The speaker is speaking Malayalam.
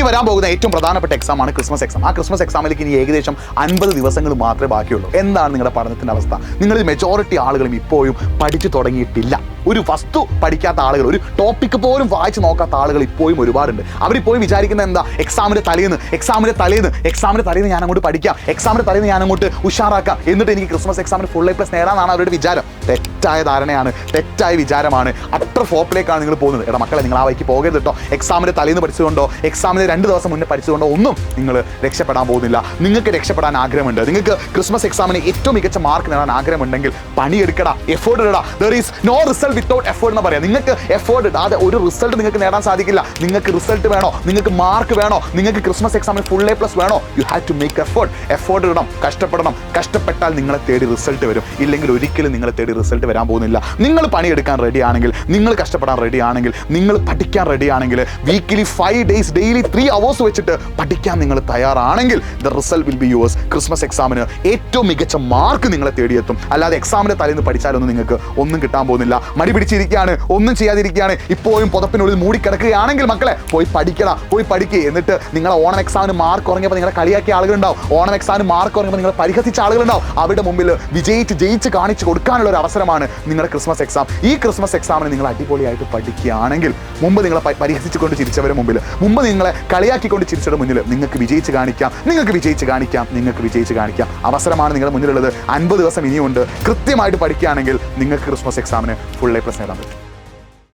ഇനി വരാൻ പോകുന്ന ഏറ്റവും പ്രധാനപ്പെട്ട എക്സാമാണ് ക്രിസ്മസ് എക്സാം. ആ ക്രിസ്മസ് എക്സാമിലേക്ക് ഇനി ഏകദേശം 50 ദിവസങ്ങൾ മാത്രമേ ബാക്കിയുള്ളൂ. എന്താണ് നിങ്ങളുടെ പഠനത്തിൻ്റെ അവസ്ഥ? നിങ്ങളിൽ മെജോറിറ്റി ആളുകളും ഇപ്പോഴും പഠിച്ചു തുടങ്ങിയിട്ടില്ല. ഒരു വസ്തു പഠിക്കാത്ത ആളുകൾ, ഒരു ടോപ്പിക്ക് പോലും വായിച്ച് നോക്കാത്ത ആളുകൾ ഇപ്പോഴും ഒരുപാടുണ്ട്. അവരിപ്പോഴും വിചാരിക്കുന്നത് എന്താ, എക്സാമിൻ്റെ തലേന്ന് ഞാൻ അങ്ങോട്ട് പഠിക്കാം, എക്സാമിൻ്റെ തലേന്ന് ഞാൻ അങ്ങോട്ട് ഉഷാറാക്കാം, എന്നിട്ട് എനിക്ക് ക്രിസ്മസ് എക്സാമിന് ഫുൾ A+ നേടാനാണ് അവരുടെ വിചാരം. തെറ്റായ ധാരണയാണ്, തെറ്റായ വിചാരമാണ്. അത്ര ഫ്ലോപ്പിലേക്കാണ് നിങ്ങൾ പോകുന്നത്. എടാ മക്കളെ, നിങ്ങൾ ആ വഴിക്ക് പോകരുത് കേട്ടോ. എക്സാമിൻ്റെ തലേന്ന് പഠിച്ചുകൊണ്ടോ എക്സാമിന് 2 ദിവസം മുന്നേ പഠിച്ചുകൊണ്ടോ ഒന്നും നിങ്ങൾ രക്ഷപ്പെടാൻ പോകുന്നില്ല. നിങ്ങൾക്ക് രക്ഷപ്പെടാൻ ആഗ്രഹമുണ്ട്, നിങ്ങൾക്ക് ക്രിസ്മസ് എക്സാമിന് ഏറ്റവും മികച്ച മാർക്ക് നേടാൻ ആഗ്രഹമുണ്ടെങ്കിൽ പണിയെടുക്കടാ, എഫേർട്ട് ഇടടാ. There is no result without effort എന്ന് പറയാം. നിങ്ങൾക്ക് എഫേർട്ട് ഇടാതെ ഒരു റിസൾട്ട് നിങ്ങൾക്ക് നേടാൻ സാധിക്കില്ല. നിങ്ങൾക്ക് റിസൾട്ട് വേണോ, നിങ്ങൾക്ക് മാർക്ക് വേണോ, നിങ്ങൾക്ക് ക്രിസ്മസ് എക്സാമിന് ഫുൾ A+ വേണോ, you have to make effort ഇടണം, കഷ്ടപ്പെടണം. കഷ്ടപ്പെട്ടാൽ നിങ്ങളെ തേടി റിസൾട്ട് വരും. ഇല്ലെങ്കിൽ ഒരിക്കലും നിങ്ങളെ തേടി റിസൾട്ട് വരാൻ പോകുന്നില്ല. നിങ്ങൾ പണിയെടുക്കാൻ റെഡി ആണെങ്കിൽ, നിങ്ങൾ കഷ്ടപ്പെടാൻ റെഡി ആണെങ്കിൽ, നിങ്ങൾ പഠിക്കാൻ റെഡി ആണെങ്കിൽ, വീക്കിലി 5 days ഡെയിലി 3 hours വെച്ചിട്ട് പഠിക്കാൻ നിങ്ങൾ തയ്യാറാണെങ്കിൽ the result will be yours. Christmas എക്സാമിന് ഏറ്റവും മികച്ച മാർക്ക് നിങ്ങളെ തേടിയെത്തും. അല്ലാതെ എക്സാമിൻ്റെ തലേന്ന് പഠിച്ചാലൊന്നും നിങ്ങൾക്ക് ഒന്നും കിട്ടാൻ പോകുന്നില്ല. മടി പിടിച്ചിരിക്കുകയാണ്, ഒന്നും ചെയ്യാതിരിക്കുകയാണ്, ഇപ്പോഴും പുതപ്പിനുള്ളിൽ മൂടിക്കിടക്കുകയാണെങ്കിൽ മക്കളെ പോയി പഠിക്കണം, പോയി പഠിക്കുക. എന്നിട്ട് നിങ്ങളെ ഓണം എക്സാമിന് മാർക്ക് കുറഞ്ഞപ്പോൾ നിങ്ങളെ കളിയാക്കിയ ആളുകളുണ്ടാവും, ഓണം എക്സാമിന് മാർക്ക് കുറഞ്ഞപ്പോൾ നിങ്ങളെ പരിഹസിച്ച ആളുകളുണ്ടാവും. അവരുടെ മുമ്പിൽ ജയിച്ച് കാണിച്ച് കൊടുക്കാനുള്ള ഒരു അവസരമാണ് നിങ്ങളുടെ ക്രിസ്മസ് എക്സാം. ഈ ക്രിസ്മസ് എക്സാമിന് നിങ്ങൾ അടിപൊളിയായിട്ട് പഠിക്കുകയാണെങ്കിൽ മുമ്പ് നിങ്ങളെ പരിഹസിച്ചുകൊണ്ട് ചിരിച്ചവരുടെ മുമ്പിൽ, മുമ്പ് നിങ്ങളെ കളിയാക്കിക്കൊണ്ട് ചിരിച്ചവരുടെ മുന്നിൽ നിങ്ങൾക്ക് വിജയിച്ച് കാണിക്കാം. അവസരമാണ് നിങ്ങളുടെ മുന്നിലുള്ളത്. 50 ദിവസം ഇനിയുണ്ട്. കൃത്യമായിട്ട് പഠിക്കുകയാണെങ്കിൽ നിങ്ങൾക്ക് ക്രിസ്മസ് എക്സാമിന് ഫുൾ A+ നേടാൻ പറ്റും.